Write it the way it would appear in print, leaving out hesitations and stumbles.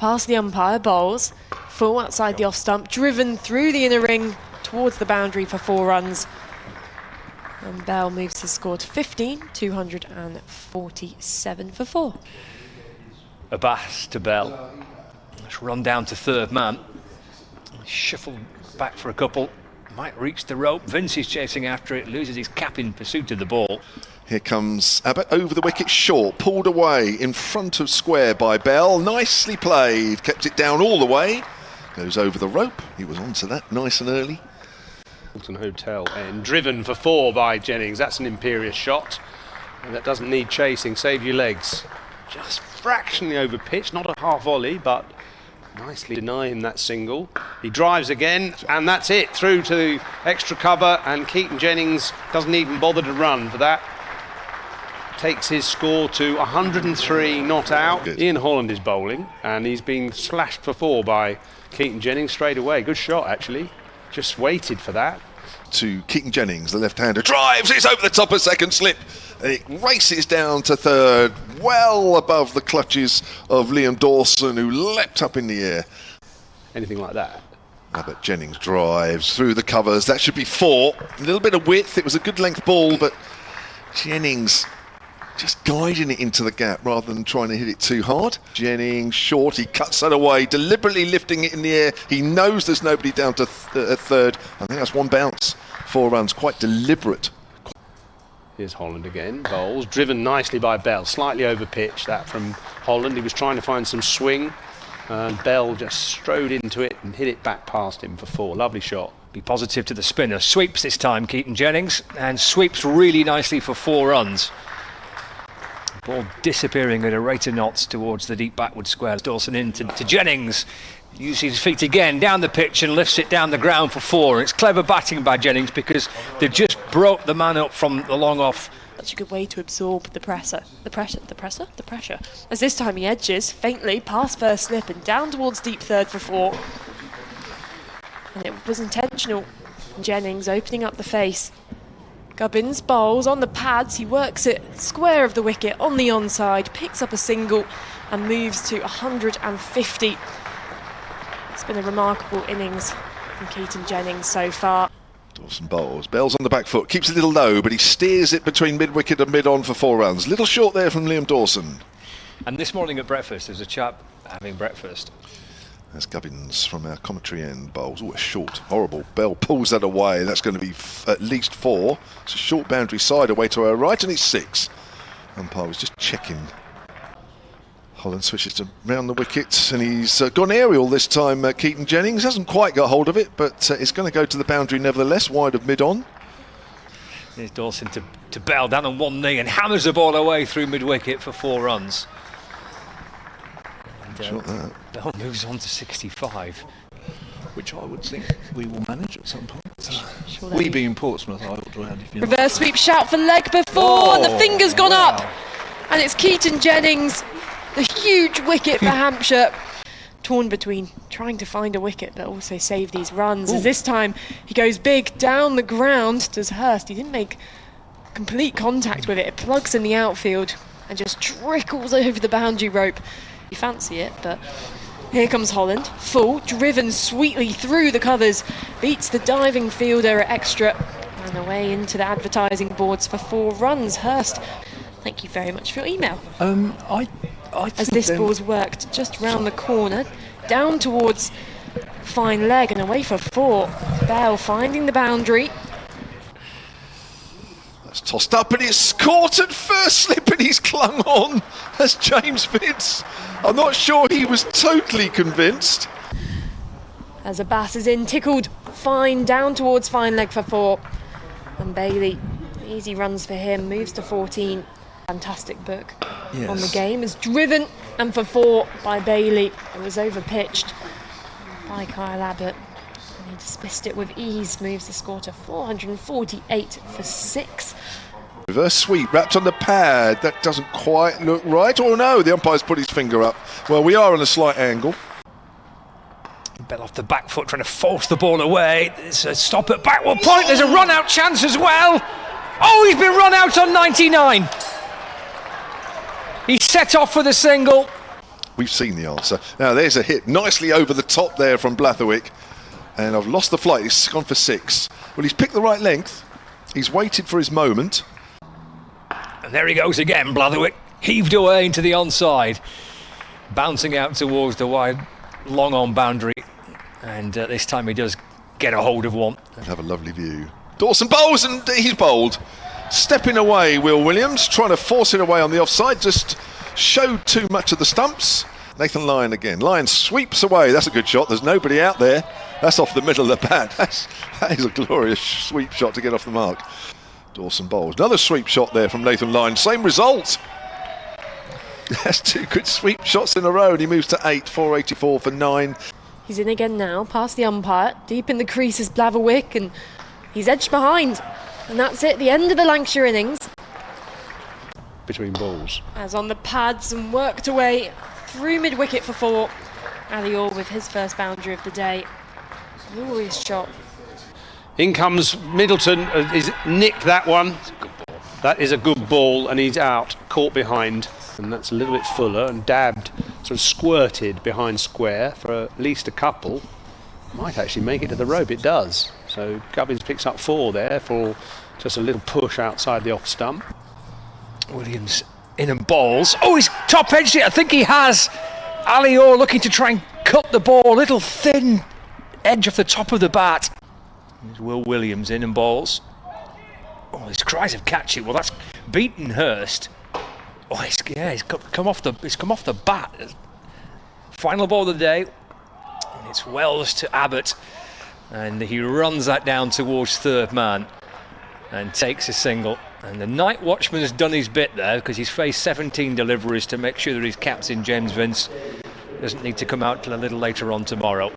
past the umpire, bowls, full outside the off stump, driven through the inner ring towards the boundary for 4 runs. And Bell moves his score to 15, 247 for 4. Abbas to Bell. Let's run down to third man. Shuffle back for a couple. Might reach the rope. Vince is chasing after it, loses his cap in pursuit of the ball. Here comes Abbott over the wicket short, pulled away in front of square by Bell. Nicely played, kept it down all the way. Goes over the rope. He was onto that nice and early. Hilton Hotel and driven for 4 by Jennings. That's an imperious shot, and that doesn't need chasing. Save your legs. Just fractionally over pitch, not a half volley, but nicely deny him that single. He drives again, and that's it, through to extra cover, and Keaton Jennings doesn't even bother to run for that. Takes his score to 103 not out. Good. Ian Holland is bowling, and he's been slashed for 4 by Keaton Jennings straight away. Good shot, actually. Just waited for that. To Keaton Jennings, the left-hander, drives, it's over the top of second slip. It races down to third, well above the clutches of Liam Dawson, who leapt up in the air. Anything like that. But Jennings drives through the covers. That should be 4. A little bit of width. It was a good length ball, but Jennings just guiding it into the gap rather than trying to hit it too hard. Jennings short. He cuts that away, deliberately lifting it in the air. He knows there's nobody down to third. I think that's 1 bounce. 4 runs. Quite deliberate. Here's Holland again, bowls, driven nicely by Bell, slightly over pitch, that from Holland. He was trying to find some swing, and Bell just strode into it and hit it back past him for 4. Lovely shot. Be positive to the spinner. Sweeps this time, Keaton Jennings, and sweeps really nicely for 4 runs. Ball disappearing at a rate of knots towards the deep backward square. Dawson in to Jennings. Uses his feet again down the pitch and lifts it down the ground for 4. It's clever batting by Jennings because they've just broke the man up from the long off. Such a good way to absorb the pressure. The pressure. As this time he edges faintly past first slip and down towards deep third for 4. And it was intentional. Jennings opening up the face. Gubbins bowls on the pads. He works it square of the wicket on the onside, picks up a single and moves to 150. It's been a remarkable innings from Keaton Jennings so far. Dawson bowls. Bell's on the back foot. Keeps it a little low, but he steers it between mid-wicket and mid-on for 4 runs. Little short there from Liam Dawson. And this morning at breakfast, there's a chap having breakfast. There's Gubbins from our commentary end. Bowls. Oh, it's short. Horrible. Bell pulls that away. That's going to be at least 4. It's a short boundary side away to our right, and it's 6. Umpire was just checking. Holland switches to round the wickets, and he's gone aerial this time. Keaton Jennings hasn't quite got hold of it, but it's going to go to the boundary nevertheless, wide of mid-on. There's Dawson to Bell down on one knee and hammers the ball away through mid-wicket for 4 runs. And, Bell moves on to 65. Which I would think we will manage at some point. Sure We being Portsmouth, I ought to add. If you Reverse like. sweep shout for leg before, and the finger's gone up. And it's Keaton Jennings, the huge wicket for Hampshire. Torn between trying to find a wicket but also save these runs. As this time he goes big down the ground. Does Hurst. He didn't make complete contact with it. It plugs in the outfield and just trickles over the boundary rope. You fancy it, but here comes Holland. Full, driven sweetly through the covers. Beats the diving fielder at extra. And away into the advertising boards for 4 runs. Hurst, thank you very much for your email. As this ball's worked just round the corner, down towards fine leg and away for 4. Bell finding the boundary. That's tossed up and it's caught at first slip, and he's clung on as James Vince. I'm not sure he was totally convinced. As Abbas is in, tickled fine down towards fine leg for 4. And Bailey, easy runs for him, moves to 14. Fantastic book on the game, is driven and for 4 by Bailey. It was overpitched by Kyle Abbott and he dismissed it with ease, moves the score to 448 for 6. Reverse sweep wrapped on the pad. That doesn't quite look right. Oh no, the umpire's put his finger up. Well, we are on a slight angle. Bell off the back foot trying to force the ball away. There's a stop at backward point. There's a run out chance as well. Oh, he's been run out on 99. He set off for the single. We've seen the answer. Now there's a hit nicely over the top there from Blatherwick. And I've lost the flight. He's gone for 6. Well, he's picked the right length. He's waited for his moment. And there he goes again, Blatherwick. Heaved away into the onside. Bouncing out towards the wide, long-on boundary. And this time he does get a hold of one. Have a lovely view. Dawson bowls, and he's bowled. Stepping away, Will Williams, trying to force it away on the offside. Just showed too much of the stumps. Nathan Lyon again. Lyon sweeps away. That's a good shot. There's nobody out there. That's off the middle of the bat. That is a glorious sweep shot to get off the mark. Dawson bowls. Another sweep shot there from Nathan Lyon. Same result. That's 2 good sweep shots in a row, and he moves to 8, 484 for 9. He's in again now, past the umpire. Deep in the crease is Blatherwick, and he's edged behind. And that's it, the end of the Lancashire innings. Between balls. As on the pads and worked away through mid-wicket for 4. Ali Orr with his first boundary of the day. Glorious shot. In comes Middleton. He's nicked that one. That is a good ball, and he's out, caught behind. And that's a little bit fuller and dabbed, sort of squirted behind square for at least a couple. Might actually make it to the rope, it does. So Gubbins picks up 4 there for just a little push outside the off stump. Williams in and bowls. Oh, he's top edged it. I think he has. Ali Orr looking to try and cut the ball. A little thin edge off the top of the bat. There's Will Williams in and bowls. Oh, his cries of catch it. Well, that's beaten Hurst. Oh, he's come off the bat. Final ball of the day. And it's Wells to Abbott. And he runs that down towards third man and takes a single. And the night watchman has done his bit there, because he's faced 17 deliveries to make sure that his captain, James Vince, doesn't need to come out till a little later on tomorrow.